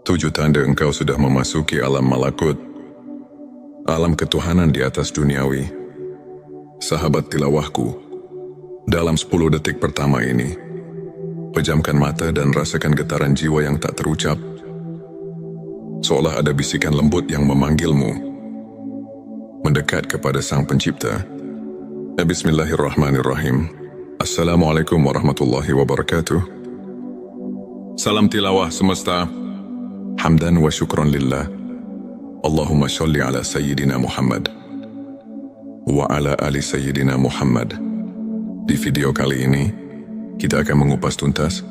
7 tanda engkau sudah memasuki alam malakut, alam ketuhanan di atas duniawi. Sahabat tilawahku, dalam 10 detik pertama ini, pejamkan mata dan rasakan getaran jiwa yang tak terucap, seolah ada bisikan lembut yang memanggilmu, mendekat kepada Sang Pencipta. Bismillahirrahmanirrahim. Assalamualaikum warahmatullahi wabarakatuh. Salam tilawah semesta. Hamdan wa syukran lillah. Allahumma sholli ala Sayyidina Muhammad wa ala ali Sayyidina Muhammad. Di video kali ini, kita akan mengupas tuntas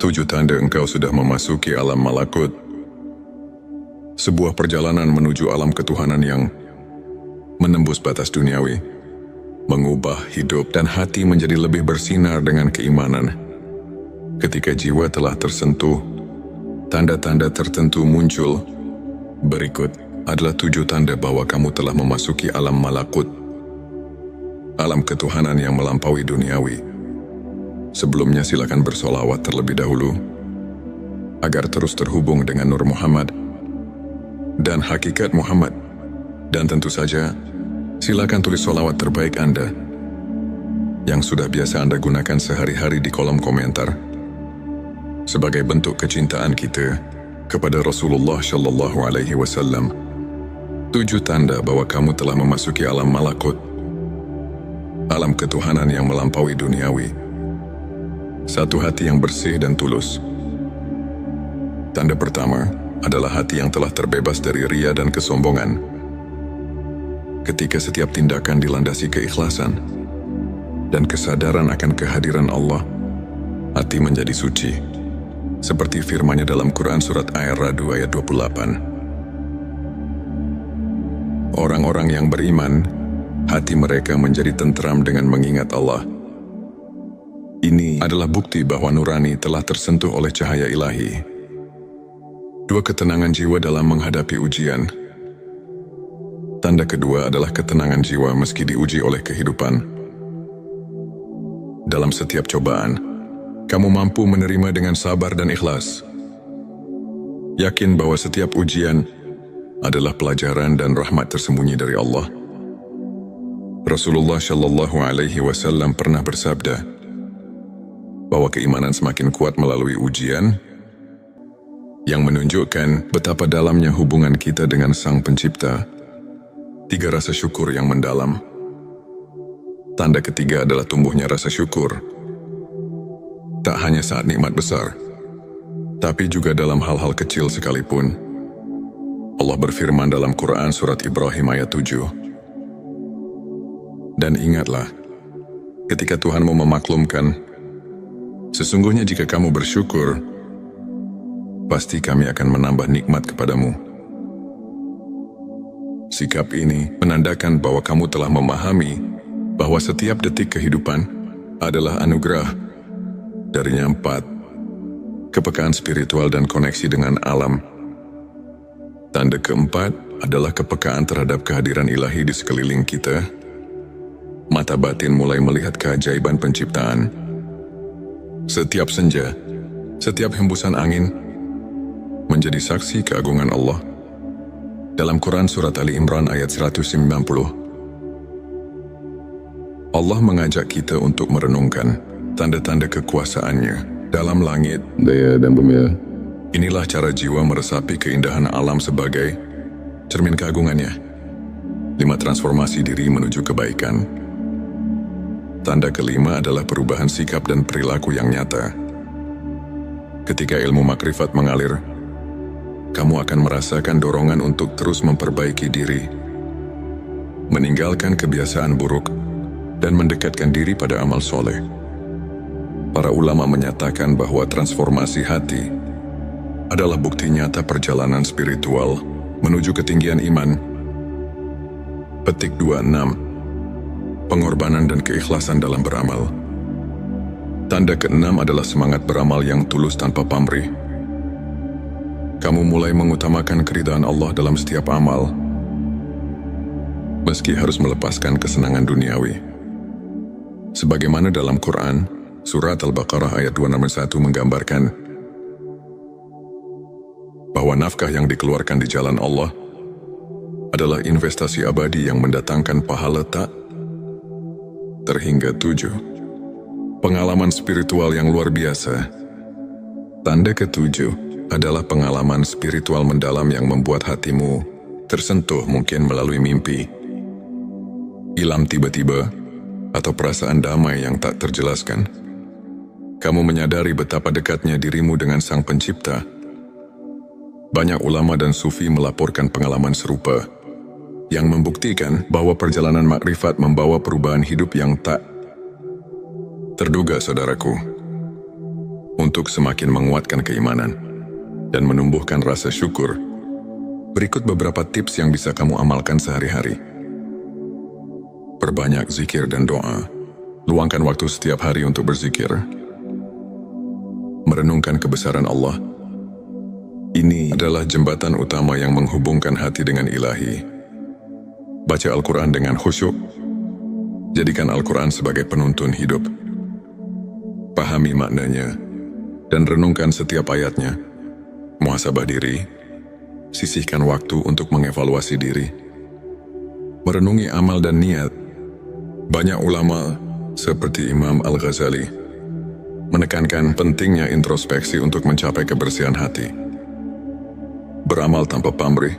7 tanda engkau sudah memasuki alam malakut. Sebuah perjalanan menuju alam ketuhanan yang menembus batas duniawi, mengubah hidup dan hati menjadi lebih bersinar dengan keimanan. Ketika jiwa telah tersentuh, tanda-tanda tertentu muncul. Berikut adalah 7 tanda bahwa kamu telah memasuki alam malakut, alam ketuhanan yang melampaui duniawi. Sebelumnya silakan bersolawat terlebih dahulu, agar terus terhubung dengan Nur Muhammad dan hakikat Muhammad. Dan tentu saja, silakan tulis solawat terbaik Anda yang sudah biasa Anda gunakan sehari-hari di kolom komentar, sebagai bentuk kecintaan kita kepada Rasulullah Shallallahu Alaihi Wasallam. 7 tanda bahwa kamu telah memasuki alam malakut, alam ketuhanan yang melampaui duniawi. 1. Hati yang bersih dan tulus. Tanda pertama adalah hati yang telah terbebas dari ria dan kesombongan. Ketika setiap tindakan dilandasi keikhlasan dan kesadaran akan kehadiran Allah, hati menjadi suci. Seperti firman-Nya dalam Quran surat Ar-Ra'd ayat 28. Orang-orang yang beriman, hati mereka menjadi tentram dengan mengingat Allah. Ini adalah bukti bahwa nurani telah tersentuh oleh cahaya ilahi. 2. Ketenangan jiwa dalam menghadapi ujian. Tanda kedua adalah ketenangan jiwa meski diuji oleh kehidupan. Dalam setiap cobaan, kamu mampu menerima dengan sabar dan ikhlas. Yakin bahwa setiap ujian adalah pelajaran dan rahmat tersembunyi dari Allah. Rasulullah Shallallahu Alaihi Wasallam pernah bersabda bahwa keimanan semakin kuat melalui ujian, yang menunjukkan betapa dalamnya hubungan kita dengan Sang Pencipta. 3. Rasa syukur yang mendalam. Tanda ketiga adalah tumbuhnya rasa syukur. Tak hanya saat nikmat besar, tapi juga dalam hal-hal kecil sekalipun. Allah berfirman dalam Quran surat Ibrahim ayat 7. Dan ingatlah, ketika Tuhanmu memaklumkan, sesungguhnya jika kamu bersyukur, pasti kami akan menambah nikmat kepadamu. Sikap ini menandakan bahwa kamu telah memahami bahwa setiap detik kehidupan adalah anugerah. Darinya 4. Kepekaan spiritual dan koneksi dengan alam. Tanda keempat adalah kepekaan terhadap kehadiran ilahi di sekeliling kita. Mata batin mulai melihat keajaiban penciptaan. Setiap senja, setiap hembusan angin menjadi saksi keagungan Allah. Dalam Quran surat Ali Imran ayat 190, Allah mengajak kita untuk merenungkan tanda-tanda kekuasaan-Nya dalam langit, daya dan bumi. Inilah cara jiwa meresapi keindahan alam sebagai cermin keagungannya. 5. Transformasi diri menuju kebaikan. Tanda kelima adalah perubahan sikap dan perilaku yang nyata. Ketika ilmu makrifat mengalir, kamu akan merasakan dorongan untuk terus memperbaiki diri, meninggalkan kebiasaan buruk, dan mendekatkan diri pada amal soleh. Para ulama menyatakan bahwa transformasi hati adalah bukti nyata perjalanan spiritual menuju ketinggian iman. Petik 26. Pengorbanan dan keikhlasan dalam beramal. Tanda ke-6 adalah semangat beramal yang tulus tanpa pamrih. Kamu mulai mengutamakan keridhaan Allah dalam setiap amal, meski harus melepaskan kesenangan duniawi. Sebagaimana dalam Quran, Surat Al-Baqarah ayat 261 menggambarkan, bahwa nafkah yang dikeluarkan di jalan Allah adalah investasi abadi yang mendatangkan pahala tak terhingga 7. Pengalaman spiritual yang luar biasa. Tanda ke-7 adalah pengalaman spiritual mendalam yang membuat hatimu tersentuh, mungkin melalui mimpi, ilham tiba-tiba, atau perasaan damai yang tak terjelaskan. Kamu menyadari betapa dekatnya dirimu dengan Sang Pencipta. Banyak ulama dan sufi melaporkan pengalaman serupa yang membuktikan bahwa perjalanan makrifat membawa perubahan hidup yang tak terduga, saudaraku. Untuk semakin menguatkan keimanan dan menumbuhkan rasa syukur, berikut beberapa tips yang bisa kamu amalkan sehari-hari. Perbanyak zikir dan doa. Luangkan waktu setiap hari untuk berzikir. Merenungkan kebesaran Allah. Ini adalah jembatan utama yang menghubungkan hati dengan Ilahi. Baca Al-Quran dengan khusyuk. Jadikan Al-Quran sebagai penuntun hidup. Pahami maknanya dan renungkan setiap ayatnya. Muhasabah diri. Sisihkan waktu untuk mengevaluasi diri. Merenungi amal dan niat. Banyak ulama seperti Imam Al-Ghazali menekankan pentingnya introspeksi untuk mencapai kebersihan hati. Beramal tanpa pamrih.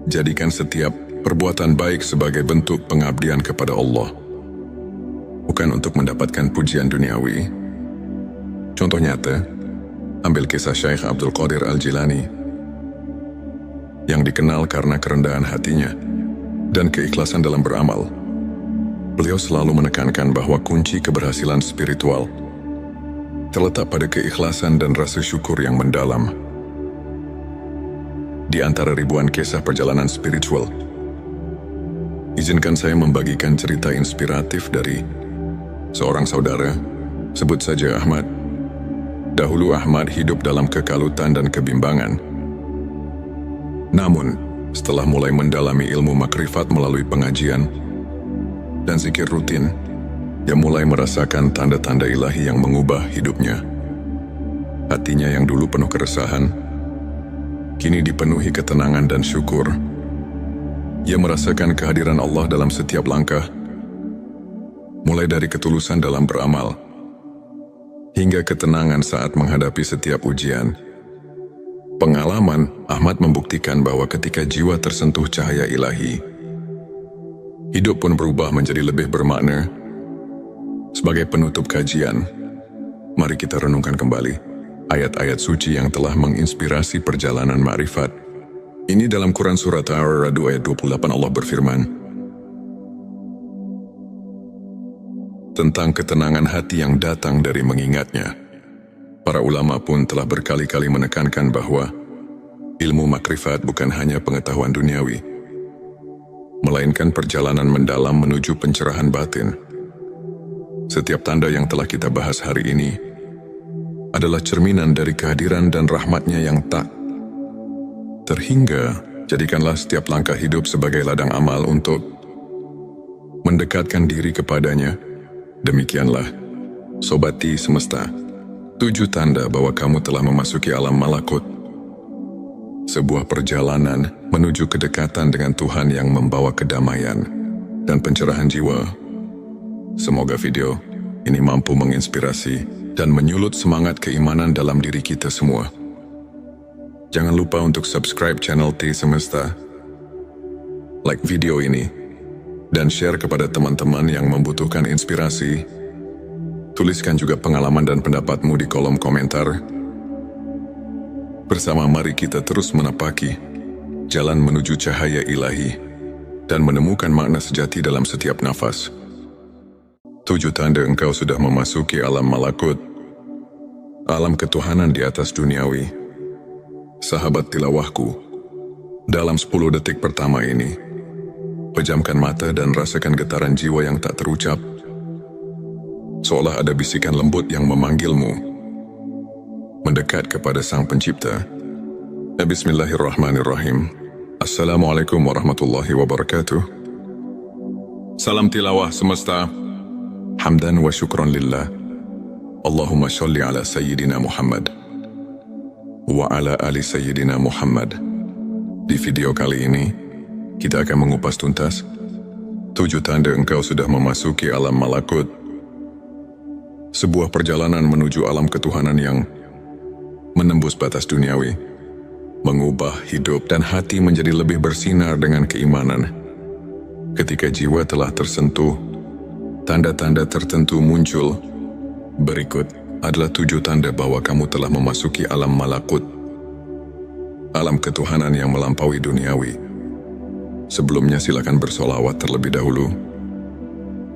Jadikan setiap perbuatan baik sebagai bentuk pengabdian kepada Allah, bukan untuk mendapatkan pujian duniawi. Contoh nyata, ambil kisah Syekh Abdul Qadir Al-Jilani yang dikenal karena kerendahan hatinya dan keikhlasan dalam beramal. Beliau selalu menekankan bahwa kunci keberhasilan spiritual terletak pada keikhlasan dan rasa syukur yang mendalam. Di antara ribuan kisah perjalanan spiritual, izinkan saya membagikan cerita inspiratif dari seorang saudara, sebut saja Ahmad. Dahulu Ahmad hidup dalam kekalutan dan kebimbangan. Namun, setelah mulai mendalami ilmu makrifat melalui pengajian dan zikir rutin, dia mulai merasakan tanda-tanda ilahi yang mengubah hidupnya. Hatinya yang dulu penuh keresahan, kini dipenuhi ketenangan dan syukur. Ia merasakan kehadiran Allah dalam setiap langkah, mulai dari ketulusan dalam beramal, hingga ketenangan saat menghadapi setiap ujian. Pengalaman Ahmad membuktikan bahwa ketika jiwa tersentuh cahaya ilahi, hidup pun berubah menjadi lebih bermakna. Sebagai penutup kajian, mari kita renungkan kembali ayat-ayat suci yang telah menginspirasi perjalanan makrifat. Ini dalam Quran Surat Ar-Ra'd ayat 28 Allah berfirman tentang ketenangan hati yang datang dari mengingatnya. Para ulama pun telah berkali-kali menekankan bahwa ilmu makrifat bukan hanya pengetahuan duniawi, melainkan perjalanan mendalam menuju pencerahan batin. Setiap tanda yang telah kita bahas hari ini adalah cerminan dari kehadiran dan rahmatnya yang tak terhingga. Jadikanlah setiap langkah hidup sebagai ladang amal untuk mendekatkan diri kepadanya. Demikianlah, Sobati Semesta, 7 tanda bahwa kamu telah memasuki alam malakut. Sebuah perjalanan menuju kedekatan dengan Tuhan yang membawa kedamaian dan pencerahan jiwa. Semoga video ini mampu menginspirasi dan menyulut semangat keimanan dalam diri kita semua. Jangan lupa untuk subscribe channel T Semesta, like video ini, dan share kepada teman-teman yang membutuhkan inspirasi. Tuliskan juga pengalaman dan pendapatmu di kolom komentar. Bersama mari kita terus menapaki jalan menuju cahaya ilahi dan menemukan makna sejati dalam setiap nafas. 7 tanda engkau sudah memasuki alam malakut, alam ketuhanan di atas duniawi. Sahabat tilawahku, dalam 10 detik pertama ini, pejamkan mata dan rasakan getaran jiwa yang tak terucap. Seolah ada bisikan lembut yang memanggilmu mendekat kepada Sang Pencipta. Bismillahirrahmanirrahim. Assalamualaikum warahmatullahi wabarakatuh. Salam tilawah semesta. Hamdan wa syukran lillah. Allahumma sholli ala Sayyidina Muhammad wa ala ali Sayyidina Muhammad. Di video kali ini, kita akan mengupas tuntas 7 tanda engkau sudah memasuki alam malakut. Sebuah perjalanan menuju alam ketuhanan yang menembus batas duniawi, mengubah hidup dan hati menjadi lebih bersinar dengan keimanan. Ketika jiwa telah tersentuh, tanda-tanda tertentu muncul. Berikut adalah 7 tanda bahwa kamu telah memasuki alam malakut, alam ketuhanan yang melampaui duniawi. Sebelumnya silakan bersolawat terlebih dahulu,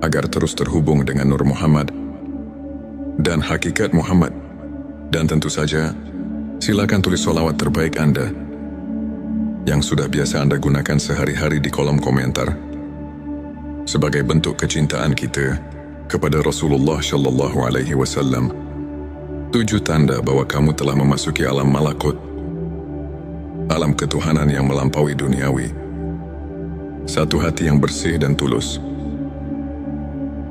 agar terus terhubung dengan Nur Muhammad dan hakikat Muhammad. Dan tentu saja, silakan tulis solawat terbaik Anda yang sudah biasa Anda gunakan sehari-hari di kolom komentar, sebagai bentuk kecintaan kita kepada Rasulullah Shallallahu Alaihi Wasallam. 7 tanda bahwa kamu telah memasuki alam malakut, alam ketuhanan yang melampaui duniawi. 1. Hati yang bersih dan tulus.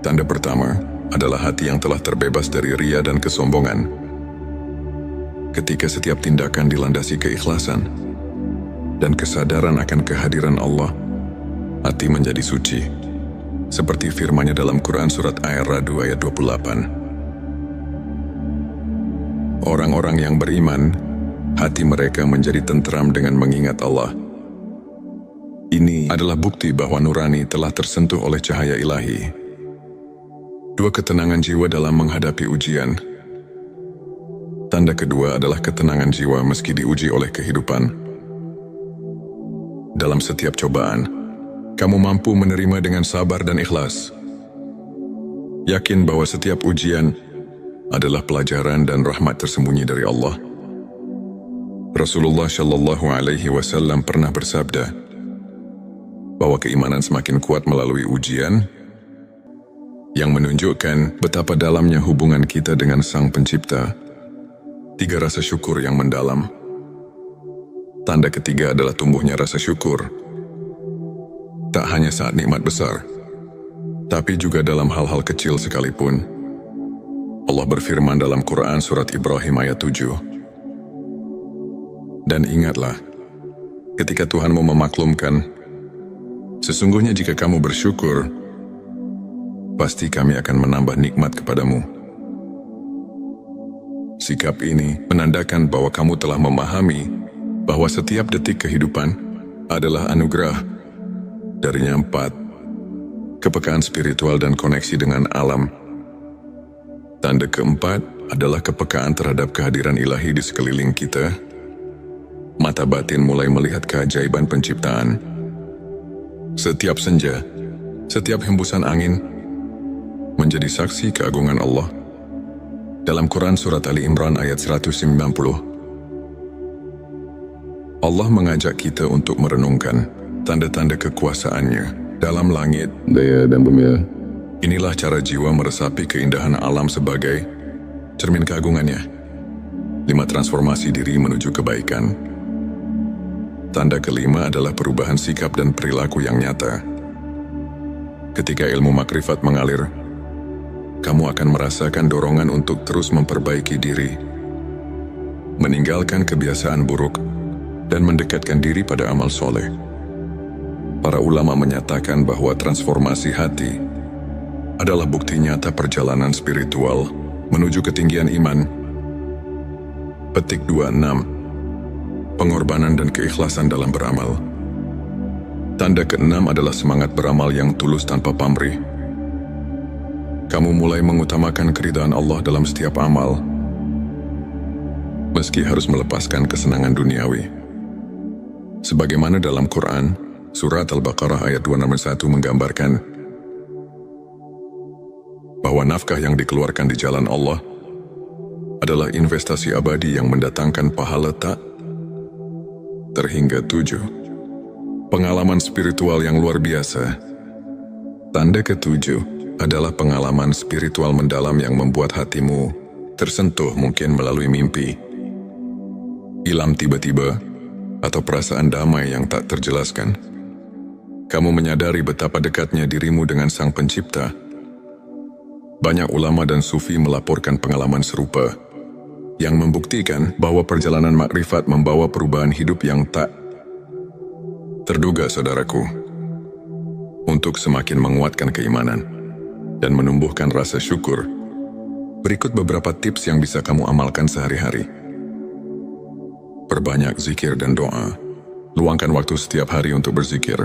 Tanda pertama adalah hati yang telah terbebas dari ria dan kesombongan. Ketika setiap tindakan dilandasi keikhlasan dan kesadaran akan kehadiran Allah, hati menjadi suci. Seperti firman-Nya dalam Quran Surat Ar-Ra'd ayat 28. Orang-orang yang beriman, hati mereka menjadi tentram dengan mengingat Allah. Ini adalah bukti bahwa nurani telah tersentuh oleh cahaya ilahi. 2. Ketenangan jiwa dalam menghadapi ujian. Tanda kedua adalah ketenangan jiwa meski diuji oleh kehidupan. Dalam setiap cobaan, kamu mampu menerima dengan sabar dan ikhlas. Yakin bahwa setiap ujian adalah pelajaran dan rahmat tersembunyi dari Allah. Rasulullah Shallallahu Alaihi Wasallam pernah bersabda bahwa keimanan semakin kuat melalui ujian, yang menunjukkan betapa dalamnya hubungan kita dengan Sang Pencipta. 3. Rasa syukur yang mendalam. Tanda ketiga adalah tumbuhnya rasa syukur. Tak hanya saat nikmat besar, tapi juga dalam hal-hal kecil sekalipun. Allah berfirman dalam Quran Surat Ibrahim ayat 7. Dan ingatlah, ketika Tuhanmu memaklumkan, sesungguhnya jika kamu bersyukur, pasti kami akan menambah nikmat kepadamu. Sikap ini menandakan bahwa kamu telah memahami bahwa setiap detik kehidupan adalah anugerah. Darinya 4. Kepekaan spiritual dan koneksi dengan alam. Tanda keempat adalah kepekaan terhadap kehadiran ilahi di sekeliling kita. Mata batin mulai melihat keajaiban penciptaan. Setiap senja, setiap hembusan angin menjadi saksi keagungan Allah. Dalam Quran Surat Ali Imran ayat 190, Allah mengajak kita untuk merenungkan tanda-tanda kekuasaannya dalam langit, daya dan bumi. Inilah cara jiwa meresapi keindahan alam sebagai cermin keagungannya. 5. Transformasi diri menuju kebaikan. Tanda kelima adalah perubahan sikap dan perilaku yang nyata. Ketika ilmu makrifat mengalir, kamu akan merasakan dorongan untuk terus memperbaiki diri, meninggalkan kebiasaan buruk, dan mendekatkan diri pada amal soleh. Para ulama menyatakan bahwa transformasi hati adalah bukti nyata perjalanan spiritual menuju ketinggian iman. Petik 26. Pengorbanan dan keikhlasan dalam beramal. Tanda keenam adalah semangat beramal yang tulus tanpa pamrih. Kamu mulai mengutamakan keridhaan Allah dalam setiap amal, meski harus melepaskan kesenangan duniawi. Sebagaimana dalam Quran, Surat Al-Baqarah ayat 261 menggambarkan bahwa nafkah yang dikeluarkan di jalan Allah adalah investasi abadi yang mendatangkan pahala tak terhingga 7. Pengalaman spiritual yang luar biasa. Tanda ke-7 adalah pengalaman spiritual mendalam yang membuat hatimu tersentuh, mungkin melalui mimpi, ilham tiba-tiba, atau perasaan damai yang tak terjelaskan. Kamu menyadari betapa dekatnya dirimu dengan Sang Pencipta. Banyak ulama dan sufi melaporkan pengalaman serupa, yang membuktikan bahwa perjalanan makrifat membawa perubahan hidup yang tak terduga, saudaraku. Untuk semakin menguatkan keimanan dan menumbuhkan rasa syukur, berikut beberapa tips yang bisa kamu amalkan sehari-hari. Perbanyak zikir dan doa. Luangkan waktu setiap hari untuk berzikir.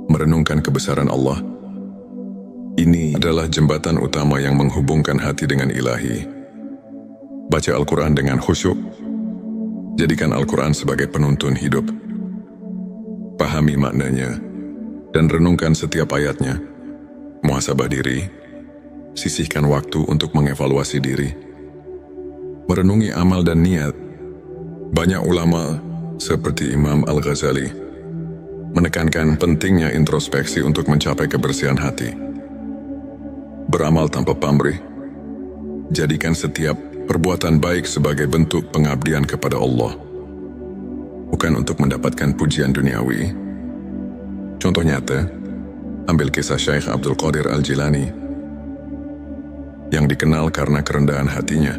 Merenungkan kebesaran Allah. Ini adalah jembatan utama yang menghubungkan hati dengan Ilahi. Baca Al-Quran dengan khusyuk. Jadikan Al-Quran sebagai penuntun hidup. Pahami maknanya dan renungkan setiap ayatnya. Muhasabah diri. Sisihkan waktu untuk mengevaluasi diri. Merenungi amal dan niat. Banyak ulama seperti Imam Al-Ghazali menekankan pentingnya introspeksi untuk mencapai kebersihan hati. Beramal tanpa pamrih. Jadikan setiap perbuatan baik sebagai bentuk pengabdian kepada Allah, bukan untuk mendapatkan pujian duniawi. Contoh nyata, ambil kisah Syekh Abdul Qadir Al-Jilani yang dikenal karena kerendahan hatinya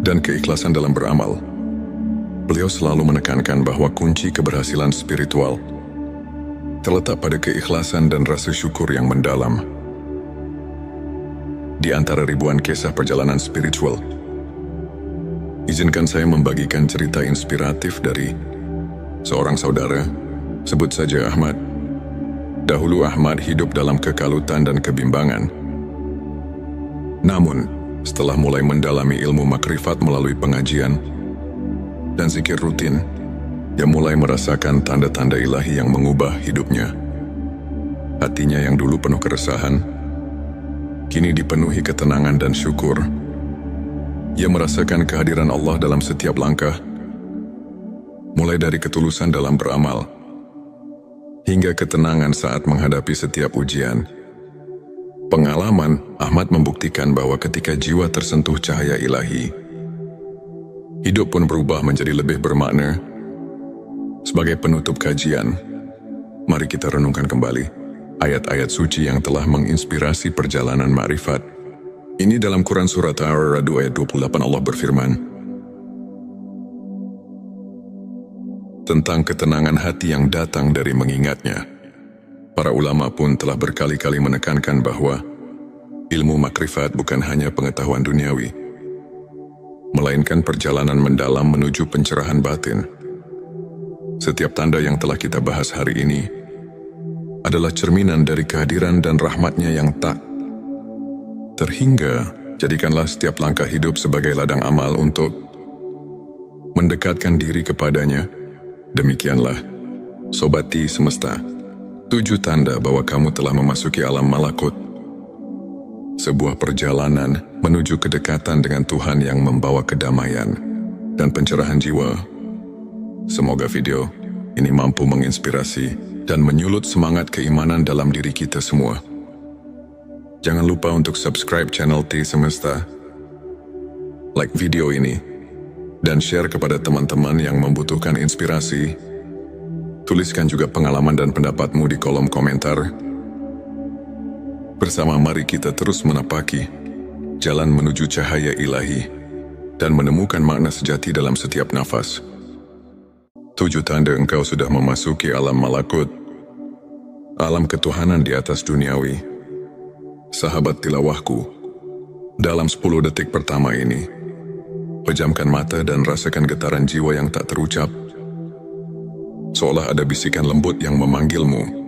dan keikhlasan dalam beramal. Beliau selalu menekankan bahwa kunci keberhasilan spiritual terletak pada keikhlasan dan rasa syukur yang mendalam. Di antara ribuan kisah perjalanan spiritual, izinkan saya membagikan cerita inspiratif dari seorang saudara, sebut saja Ahmad. Dahulu Ahmad hidup dalam kekalutan dan kebimbangan. Namun, setelah mulai mendalami ilmu makrifat melalui pengajian dan zikir rutin, dia mulai merasakan tanda-tanda ilahi yang mengubah hidupnya. Hatinya yang dulu penuh keresahan, kini dipenuhi ketenangan dan syukur. Ia merasakan kehadiran Allah dalam setiap langkah, mulai dari ketulusan dalam beramal, hingga ketenangan saat menghadapi setiap ujian. Pengalaman Ahmad membuktikan bahwa ketika jiwa tersentuh cahaya ilahi, hidup pun berubah menjadi lebih bermakna. Sebagai penutup kajian, mari kita renungkan kembali ayat-ayat suci yang telah menginspirasi perjalanan makrifat. Ini dalam Quran Surat Ar-Ra'd ayat 28 Allah berfirman tentang ketenangan hati yang datang dari mengingatnya. Para ulama pun telah berkali-kali menekankan bahwa ilmu makrifat bukan hanya pengetahuan duniawi, melainkan perjalanan mendalam menuju pencerahan batin. Setiap tanda yang telah kita bahas hari ini adalah cerminan dari kehadiran dan rahmatnya yang tak terhingga. Jadikanlah setiap langkah hidup sebagai ladang amal untuk mendekatkan diri kepadanya. Demikianlah, Sobati Semesta, 7 tanda bahwa kamu telah memasuki alam malakut. Sebuah perjalanan menuju kedekatan dengan Tuhan yang membawa kedamaian dan pencerahan jiwa. Semoga video ini mampu menginspirasi dan menyulut semangat keimanan dalam diri kita semua. Jangan lupa untuk subscribe channel T Semesta, like video ini, dan share kepada teman-teman yang membutuhkan inspirasi. Tuliskan juga pengalaman dan pendapatmu di kolom komentar. Bersama mari kita terus menapaki jalan menuju cahaya ilahi dan menemukan makna sejati dalam setiap nafas. 7 tanda engkau sudah memasuki alam malakut, alam ketuhanan di atas duniawi. Sahabat tilawahku, dalam 10 detik pertama ini, pejamkan mata dan rasakan getaran jiwa yang tak terucap. Seolah ada bisikan lembut yang memanggilmu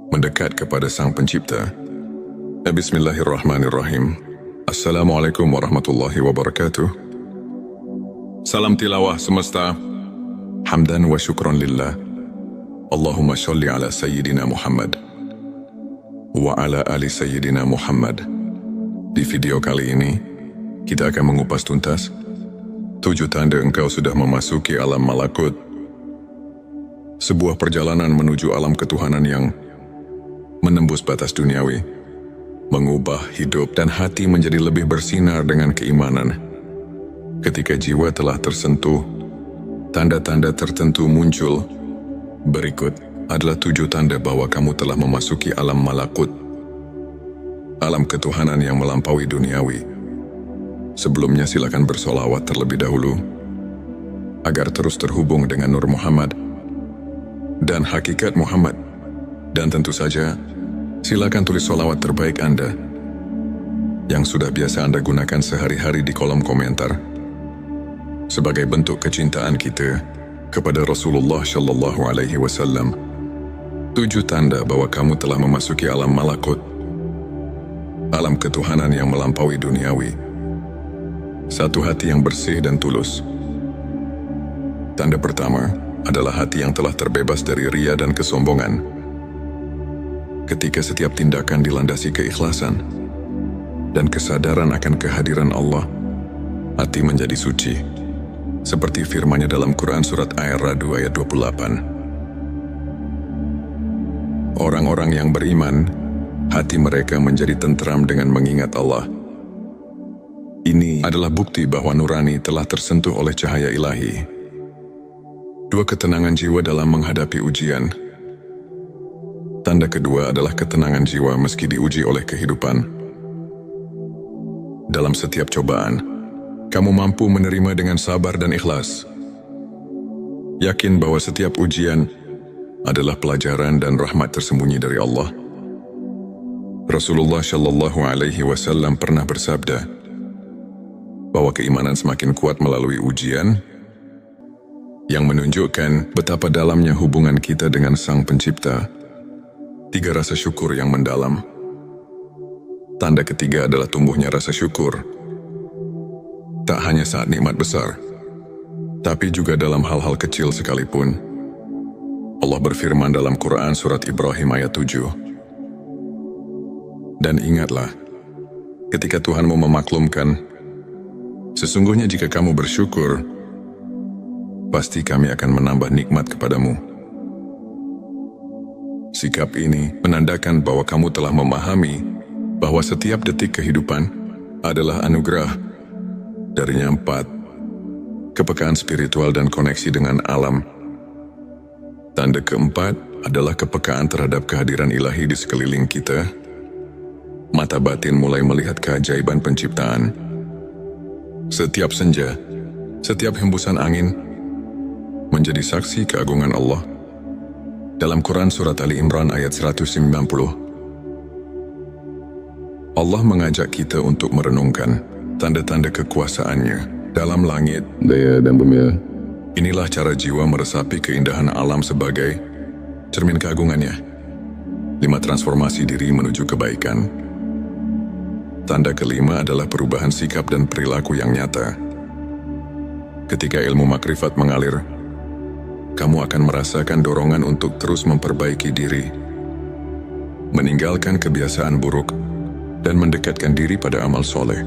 mendekat kepada Sang Pencipta. Bismillahirrahmanirrahim. Assalamualaikum warahmatullahi wabarakatuh. Salam tilawah semesta. Hamdan wa syukran lillah. Allahumma sholli ala Sayyidina Muhammad wa ala ali Sayyidina Muhammad. Di video kali ini, kita akan mengupas tuntas 7 tanda engkau sudah memasuki alam malakut. Sebuah perjalanan menuju alam ketuhanan yang menembus batas duniawi, mengubah hidup dan hati menjadi lebih bersinar dengan keimanan. Ketika jiwa telah tersentuh, tanda-tanda tertentu muncul. Berikut adalah 7 tanda bahwa kamu telah memasuki alam malakut, alam ketuhanan yang melampaui duniawi. Sebelumnya silakan bersolawat terlebih dahulu, agar terus terhubung dengan Nur Muhammad dan hakikat Muhammad. Dan tentu saja, silakan tulis solawat terbaik Anda yang sudah biasa Anda gunakan sehari-hari di kolom komentar, sebagai bentuk kecintaan kita kepada Rasulullah Shallallahu Alaihi Wasallam. 7 tanda bahwa kamu telah memasuki alam malakut, alam ketuhanan yang melampaui duniawi. 1. Hati yang bersih dan tulus. Tanda pertama adalah hati yang telah terbebas dari ria dan kesombongan. Ketika setiap tindakan dilandasi keikhlasan dan kesadaran akan kehadiran Allah, hati menjadi suci. Seperti firman-Nya dalam Quran Surat Ar-Ra'd ayat 28. Orang-orang yang beriman, hati mereka menjadi tentram dengan mengingat Allah. Ini adalah bukti bahwa nurani telah tersentuh oleh cahaya ilahi. 2. Ketenangan jiwa dalam menghadapi ujian. Tanda kedua adalah ketenangan jiwa meski diuji oleh kehidupan. Dalam setiap cobaan, kamu mampu menerima dengan sabar dan ikhlas. Yakin bahwa setiap ujian adalah pelajaran dan rahmat tersembunyi dari Allah. Rasulullah Shallallahu Alaihi Wasallam pernah bersabda bahwa keimanan semakin kuat melalui ujian, yang menunjukkan betapa dalamnya hubungan kita dengan Sang Pencipta. 3. Rasa syukur yang mendalam. Tanda ketiga adalah tumbuhnya rasa syukur. Tak hanya saat nikmat besar, tapi juga dalam hal-hal kecil sekalipun. Allah berfirman dalam Quran Surat Ibrahim ayat 7. Dan ingatlah, ketika Tuhanmu memaklumkan, sesungguhnya jika kamu bersyukur, pasti kami akan menambah nikmat kepadamu. Sikap ini menandakan bahwa kamu telah memahami bahwa setiap detik kehidupan adalah anugerah. Darinya 4. Kepekaan spiritual dan koneksi dengan alam. Tanda keempat adalah kepekaan terhadap kehadiran ilahi di sekeliling kita. Mata batin mulai melihat keajaiban penciptaan. Setiap senja, setiap hembusan angin menjadi saksi keagungan Allah. Dalam Quran Surat Ali Imran ayat 190, Allah mengajak kita untuk merenungkan tanda-tanda kekuasaan-Nya dalam langit, daya dan bumi. Inilah cara jiwa meresapi keindahan alam sebagai cermin keagungan-Nya. 5. Transformasi diri menuju kebaikan. Tanda kelima adalah perubahan sikap dan perilaku yang nyata. Ketika ilmu makrifat mengalir, kamu akan merasakan dorongan untuk terus memperbaiki diri, meninggalkan kebiasaan buruk, dan mendekatkan diri pada amal soleh.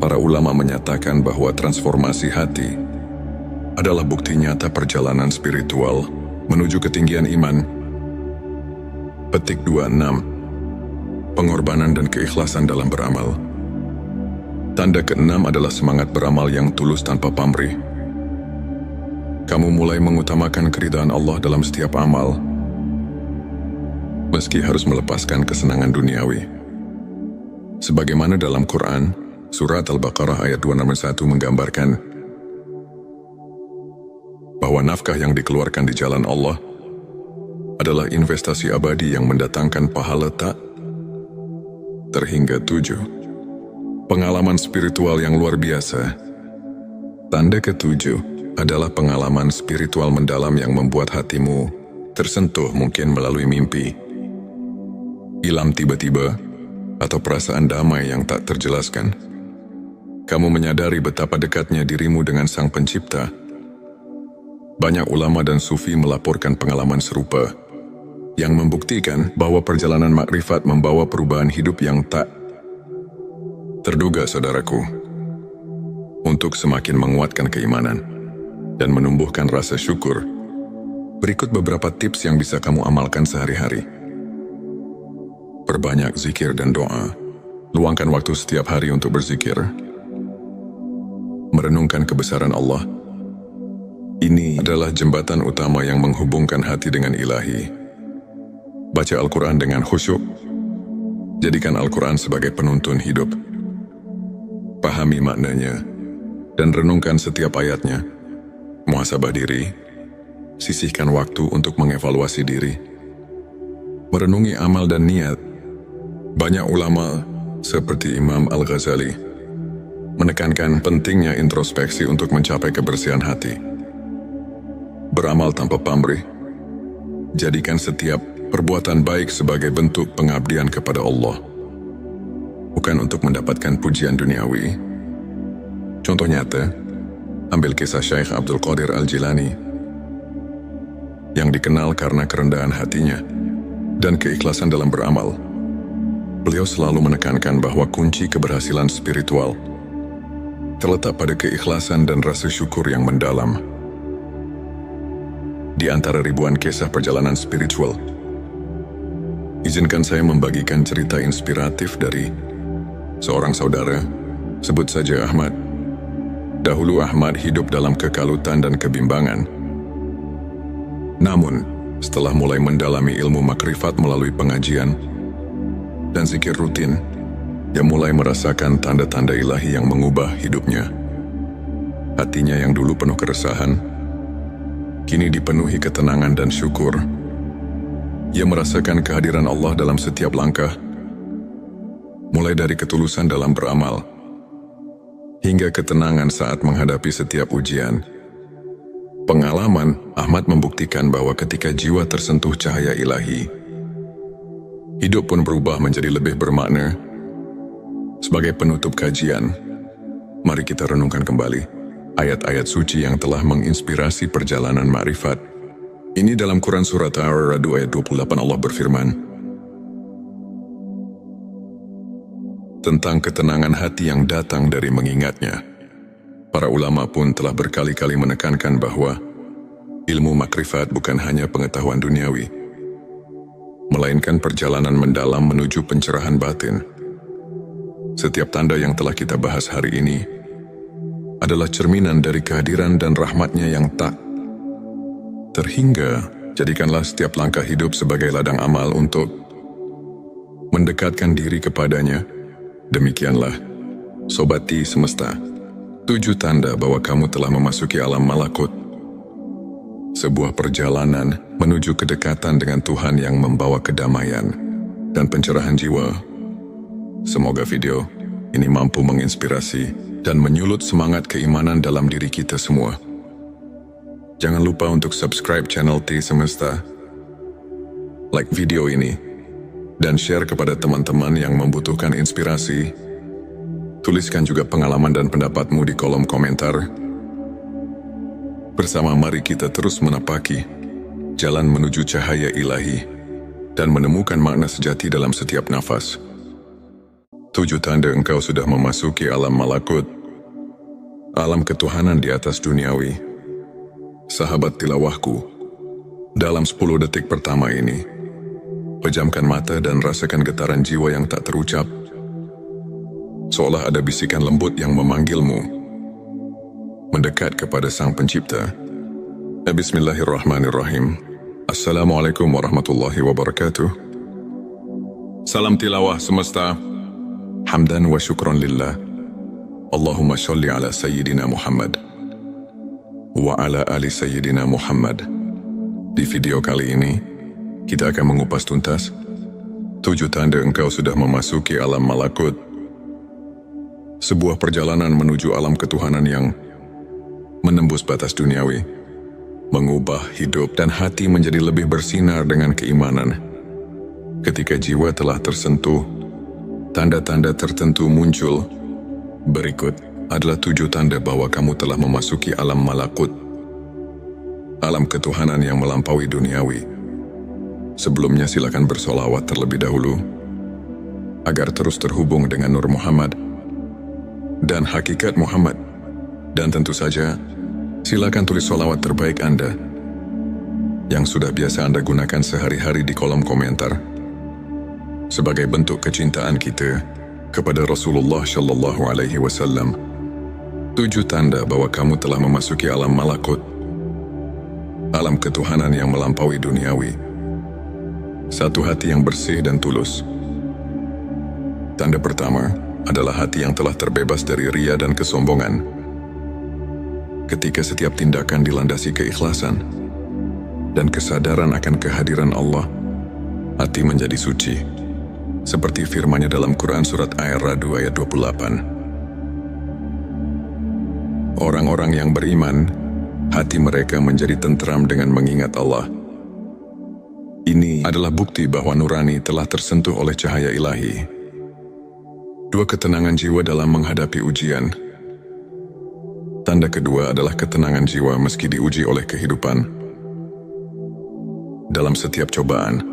Para ulama menyatakan bahwa transformasi hati adalah bukti nyata perjalanan spiritual menuju ketinggian iman. Petik 26. Pengorbanan dan keikhlasan dalam beramal. Tanda keenam adalah semangat beramal yang tulus tanpa pamrih. Kamu mulai mengutamakan keridhaan Allah dalam setiap amal, meski harus melepaskan kesenangan duniawi. Sebagaimana dalam Quran, Surat Al-Baqarah ayat 261 menggambarkan bahwa nafkah yang dikeluarkan di jalan Allah adalah investasi abadi yang mendatangkan pahala tak terhingga 7. Pengalaman spiritual yang luar biasa. Tanda ke-7 adalah pengalaman spiritual mendalam yang membuat hatimu tersentuh, mungkin melalui mimpi, ilham tiba-tiba, atau perasaan damai yang tak terjelaskan. Kamu menyadari betapa dekatnya dirimu dengan Sang Pencipta. Banyak ulama dan sufi melaporkan pengalaman serupa, yang membuktikan bahwa perjalanan makrifat membawa perubahan hidup yang tak terduga, saudaraku. Untuk semakin menguatkan keimanan dan menumbuhkan rasa syukur, berikut beberapa tips yang bisa kamu amalkan sehari-hari. Perbanyak zikir dan doa. Luangkan waktu setiap hari untuk berzikir. Merenungkan kebesaran Allah. Ini adalah jembatan utama yang menghubungkan hati dengan ilahi. Baca Al-Quran dengan khusyuk. Jadikan Al-Quran sebagai penuntun hidup. pahami maknanya, dan renungkan setiap ayatnya. Muhasabah diri, sisihkan waktu untuk mengevaluasi diri. Merenungi amal dan niat. Banyak ulama seperti Imam Al-Ghazali menekankan pentingnya introspeksi untuk mencapai kebersihan hati. Beramal tanpa pamrih. Jadikan setiap perbuatan baik sebagai bentuk pengabdian kepada Allah, bukan untuk mendapatkan pujian duniawi. Contoh nyata, ambil kisah Syekh Abdul Qadir Al-Jilani yang dikenal karena kerendahan hatinya dan keikhlasan dalam beramal. Beliau selalu menekankan bahwa kunci keberhasilan spiritual terletak pada keikhlasan dan rasa syukur yang mendalam. Di antara ribuan kisah perjalanan spiritual, izinkan saya membagikan cerita inspiratif dari seorang saudara, sebut saja Ahmad. Dahulu Ahmad hidup dalam kekalutan dan kebimbangan. Namun, setelah mulai mendalami ilmu makrifat melalui pengajian dan zikir rutin, dia mulai merasakan tanda-tanda ilahi yang mengubah hidupnya. Hatinya yang dulu penuh keresahan, kini dipenuhi ketenangan dan syukur. Ia merasakan kehadiran Allah dalam setiap langkah, mulai dari ketulusan dalam beramal, hingga ketenangan saat menghadapi setiap ujian. Pengalaman Ahmad membuktikan bahwa ketika jiwa tersentuh cahaya ilahi, hidup pun berubah menjadi lebih bermakna. Sebagai penutup kajian, mari kita renungkan kembali ayat-ayat suci yang telah menginspirasi perjalanan ma'rifat. Ini dalam Quran Surat Ar-Ra'd ayat 28 Allah berfirman tentang ketenangan hati yang datang dari mengingatnya. Para ulama pun telah berkali-kali menekankan bahwa ilmu makrifat bukan hanya pengetahuan duniawi, melainkan perjalanan mendalam menuju pencerahan batin. Setiap tanda yang telah kita bahas hari ini adalah cerminan dari kehadiran dan rahmatnya yang tak terhingga. Jadikanlah setiap langkah hidup sebagai ladang amal untuk mendekatkan diri kepadanya. Demikianlah, Sobati Semesta, 7 tanda bahwa kamu telah memasuki alam malakut. Sebuah perjalanan menuju kedekatan dengan Tuhan yang membawa kedamaian dan pencerahan jiwa. Semoga video ini mampu menginspirasi dan menyulut semangat keimanan dalam diri kita semua. Jangan lupa untuk subscribe channel T Semesta, like video ini, dan share kepada teman-teman yang membutuhkan inspirasi. Tuliskan juga pengalaman dan pendapatmu di kolom komentar. Bersama mari kita terus menapaki jalan menuju cahaya ilahi dan menemukan makna sejati dalam setiap nafas. 7 tanda engkau sudah memasuki alam malakut, alam ketuhanan di atas duniawi. Sahabat tilawahku, dalam 10 detik pertama ini, pejamkan mata dan rasakan getaran jiwa yang tak terucap. Seolah ada bisikan lembut yang memanggilmu mendekat kepada Sang Pencipta. Bismillahirrahmanirrahim. Assalamualaikum warahmatullahi wabarakatuh. Salam tilawah semesta. Hamdan wa syukran lillah. Allahumma sholli ala Sayyidina Muhammad wa ala ali Sayyidina Muhammad. Di video kali ini, kita akan mengupas tuntas 7 tanda engkau sudah memasuki alam malakut. Sebuah perjalanan menuju alam ketuhanan yang menembus batas duniawi, mengubah hidup dan hati menjadi lebih bersinar dengan keimanan. Ketika jiwa telah tersentuh, tanda-tanda tertentu muncul. Berikut adalah 7 tanda bahwa kamu telah memasuki alam malakut, alam ketuhanan yang melampaui duniawi. Sebelumnya silakan bersolawat terlebih dahulu, agar terus terhubung dengan Nur Muhammad dan hakikat Muhammad. Dan tentu saja, silakan tulis solawat terbaik Anda yang sudah biasa Anda gunakan sehari-hari di kolom komentar, sebagai bentuk kecintaan kita kepada Rasulullah Shallallahu Alaihi Wasallam. 7 tanda bahwa kamu telah memasuki alam malakut, alam ketuhanan yang melampaui duniawi. 1. Hati yang bersih dan tulus. Tanda pertama, adalah hati yang telah terbebas dari ria dan kesombongan. Ketika setiap tindakan dilandasi keikhlasan dan kesadaran akan kehadiran Allah, hati menjadi suci. Seperti firman-Nya dalam Quran surat Ar-Ra'd ayat 28. Orang-orang yang beriman, hati mereka menjadi tentram dengan mengingat Allah. Ini adalah bukti bahwa nurani telah tersentuh oleh cahaya ilahi. Dua, ketenangan jiwa dalam menghadapi ujian. Tanda kedua adalah ketenangan jiwa meski diuji oleh kehidupan. Dalam setiap cobaan,